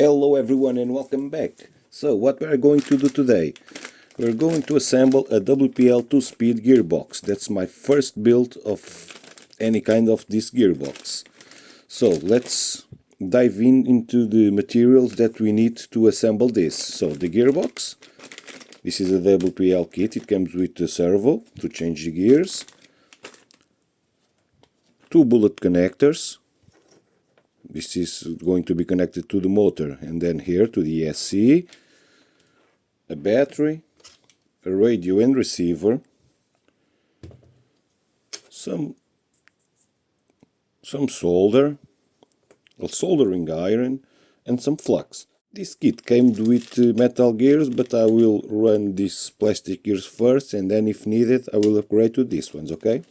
Hello everyone and welcome back. So what we are going to do today? We're going to assemble a WPL 2-speed gearbox. That's my first build of any kind of this gearbox. So let's dive into the materials that we need to assemble this. So the gearbox, this is a WPL kit. It comes with a servo to change the gears, 2 bullet connectors. This is going to be connected to the motor and then here to the SC, a battery, a radio and receiver, some solder, a soldering iron and some flux. This kit came with metal gears, but I will run these plastic gears first and then if needed I will upgrade to these ones, okay?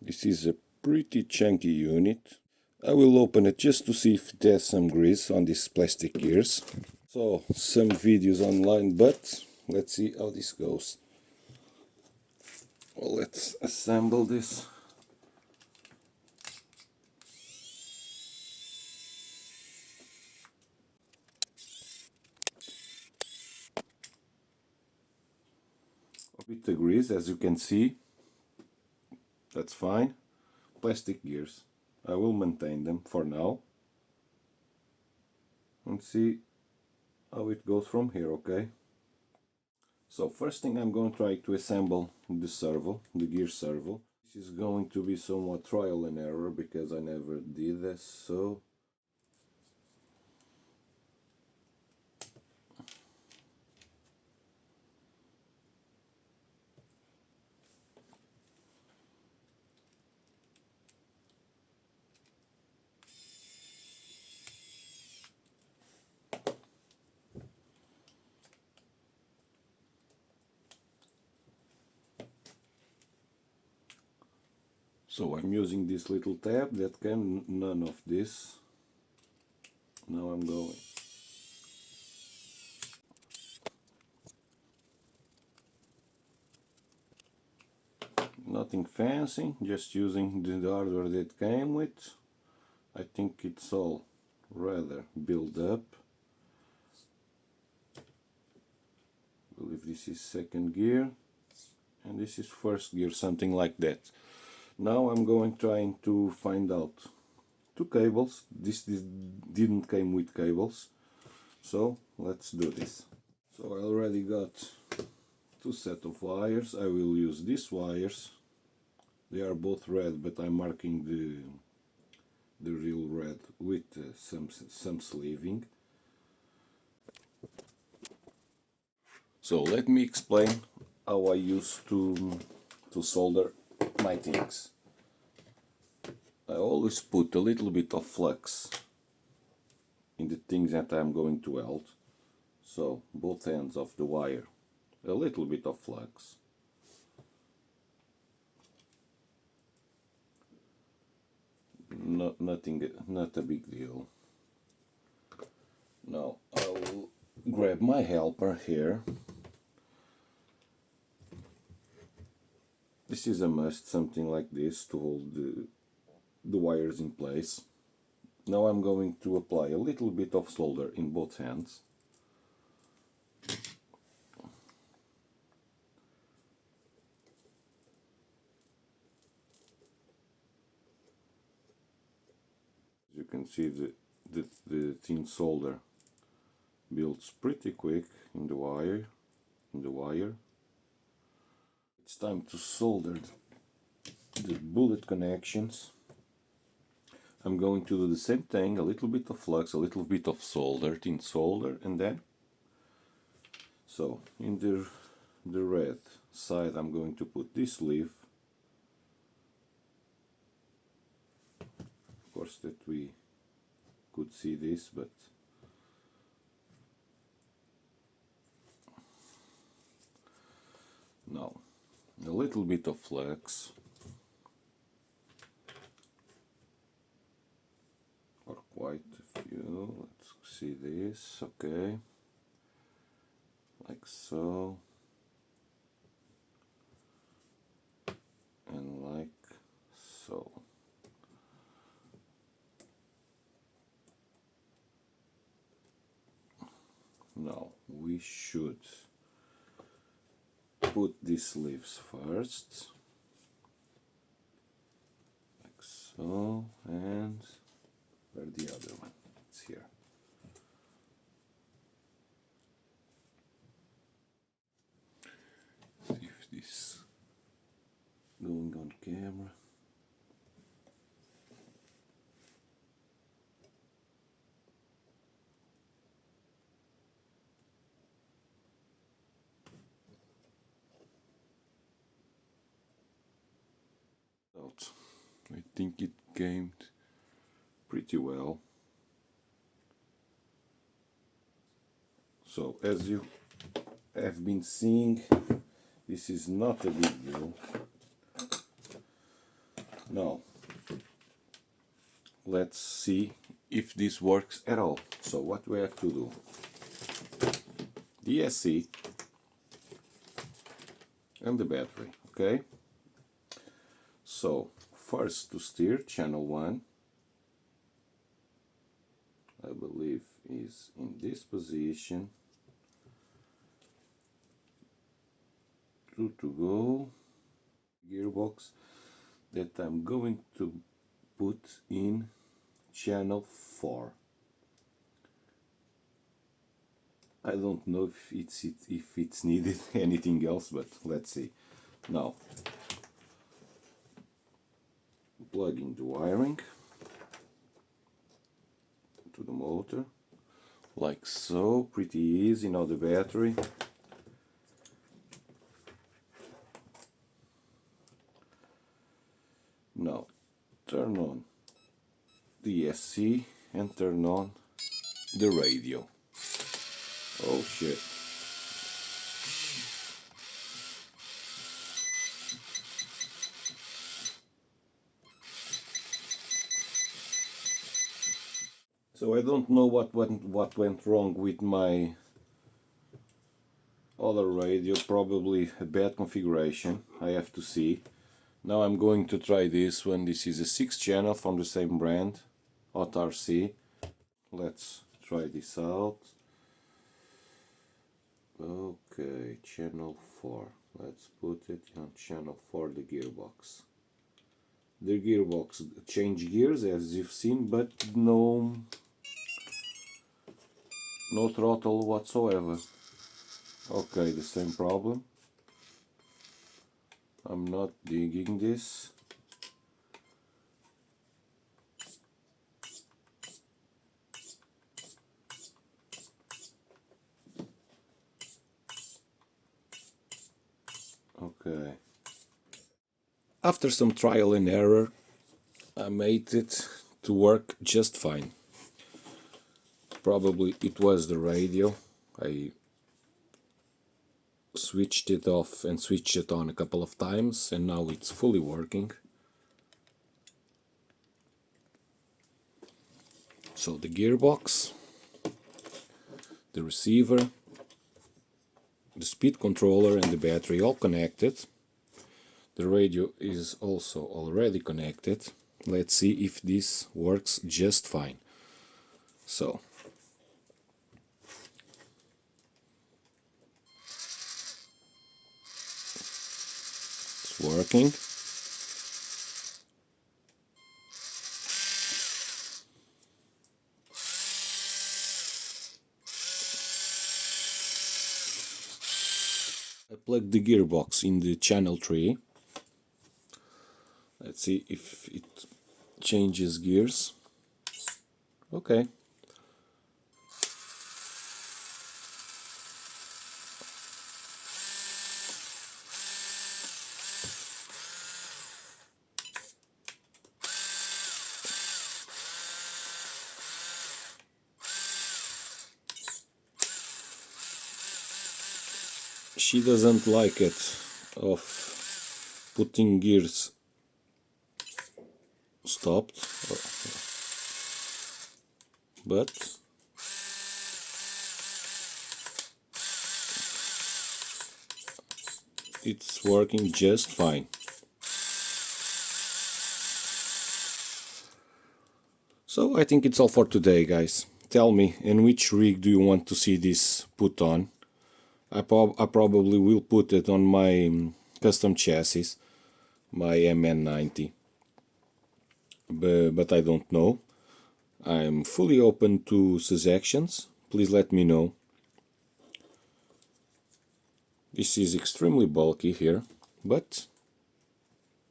This is a pretty chunky unit. I will open it just to see if it has some grease on these plastic gears. So, some videos online, but let's see how this goes. Well, let's assemble this. With the grease, as you can see, that's fine. Plastic gears. I will maintain them for now. And see how it goes from here, okay? So first thing I'm going to try to assemble the servo, the gear servo. This is going to be somewhat trial and error because I never did this, so I'm using this little tab that came none of this. Now I'm going. Nothing fancy, just using the hardware that came with. I think it's all rather built up. I believe this is second gear and this is first gear, something like that. Now I'm trying to find out 2 cables. This didn't come with cables, so let's do this. So I already got 2 sets of wires. I will use these wires. They are both red, but I'm marking the real red with some sleeving. So let me explain how I used to solder my things. I always put a little bit of flux in the things that I'm going to weld. So both ends of the wire, a little bit of flux. Not a big deal. Now I will grab my helper here. This is a must, something like this to hold the wires in place. Now I'm going to apply a little bit of solder in both hands. As you can see, the thin solder builds pretty quick in the wire. It's time to solder the bullet connections. I'm going to do the same thing, a little bit of flux, a little bit of solder, thin solder, and then so in the red side I'm going to put this sleeve. Of course that we could see this, but now a little bit of flux, or quite a few. Let's see this, okay, like so, and like so. we should put these leaves first, like so, and where the other one? It's here. See if this going on camera. I think it came pretty well. So as you have been seeing, this is not a big deal. Now let's see if this works at all. So what we have to do, the chassis and the battery, okay? So first, to steer, channel 1 I believe is in this position. 2 to go, gearbox that I'm going to put in channel 4. I don't know if it's needed anything else, but let's see. Now plugging the wiring to the motor, like so, pretty easy. Now the battery. Now turn on the SC and turn on the radio. Oh shit. So I don't know what went wrong with my other radio, probably a bad configuration, I have to see. Now I'm going to try this one. This is a 6-channel from the same brand, Hot RC. Let's try this out. Okay, channel 4. Let's put it on channel 4, the gearbox. The gearbox change gears as you've seen, but no throttle whatsoever. Okay, the same problem. I'm not digging this. Okay. After some trial and error, I made it to work just fine. Probably it was the radio. I switched it off and switched it on a couple of times, and now it's fully working. So the gearbox, the receiver, the speed controller and the battery all connected. The radio is also already connected. Let's see if this works just fine. So it's working. I plugged the gearbox in the channel 3. Let's see if it changes gears. Okay. She doesn't like it of putting gears stopped, but it's working just fine. So I think it's all for today, guys. Tell me, in which rig do you want to see this put on? I probably will put it on my custom chassis, my MN90, but I don't know. I'm fully open to suggestions. Please let me know. This is extremely bulky here, but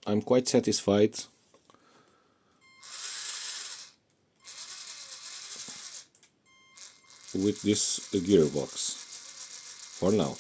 I'm quite satisfied with this gearbox for now.